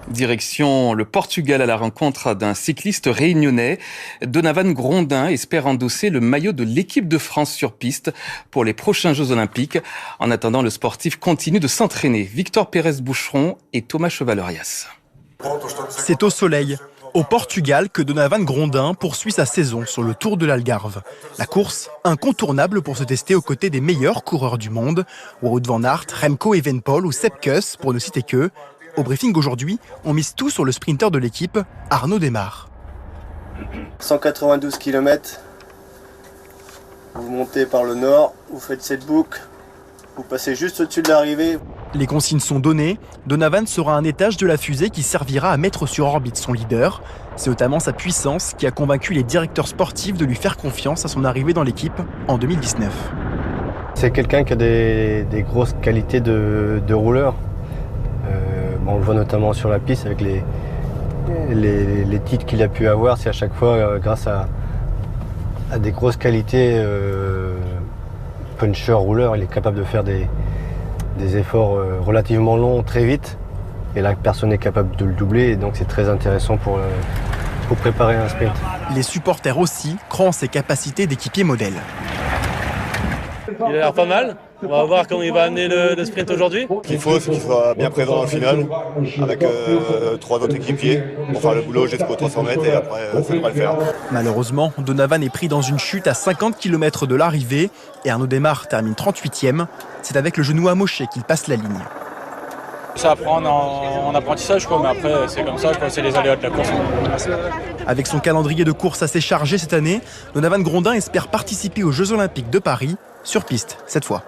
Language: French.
Direction le Portugal à la rencontre d'un cycliste réunionnais. Donavan Grondin espère endosser le maillot de l'équipe de France sur piste pour les prochains Jeux Olympiques. En attendant, le sportif continue de s'entraîner. Victor Pérez-Boucheron et Thomas Chevalerias. C'est au soleil, au Portugal, que Donavan Grondin poursuit sa saison sur le Tour de l'Algarve. La course, incontournable pour se tester aux côtés des meilleurs coureurs du monde. Wout van Aert, Remco Evenepoel ou Sepp Kuss, pour ne citer qu'eux. Au briefing aujourd'hui, on mise tout sur le sprinter de l'équipe, Arnaud Démare. 192 km, vous montez par le nord, vous faites cette boucle, vous passez juste au-dessus de l'arrivée. Les consignes sont données, Donavan sera un étage de la fusée qui servira à mettre sur orbite son leader. C'est notamment sa puissance qui a convaincu les directeurs sportifs de lui faire confiance à son arrivée dans l'équipe en 2019. C'est quelqu'un qui a des grosses qualités de rouleur. On le voit notamment sur la piste avec les titres qu'il a pu avoir. C'est à chaque fois grâce à des grosses qualités puncher, rouleur. Il est capable de faire des efforts relativement longs très vite. Et là, personne n'est capable de le doubler. Et donc c'est très intéressant pour préparer un sprint. Les supporters aussi croient en ses capacités d'équipier modèle. Il a l'air pas mal. On va voir comment il va amener le sprint aujourd'hui. Ce qu'il faut, c'est qu'il soit bien présent dans le final, avec 3 autres équipiers pour faire le boulot jusqu'aux 300 mètres et après, ça devrait le faire. Malheureusement, Donavan est pris dans une chute à 50 km de l'arrivée et Arnaud Démare termine 38e. C'est avec le genou amoché qu'il passe la ligne. Ça apprend en apprentissage, mais après, c'est comme ça, c'est les aléas de la course. Avec son calendrier de course assez chargé cette année, Donavan Grondin espère participer aux Jeux Olympiques de Paris, sur piste cette fois.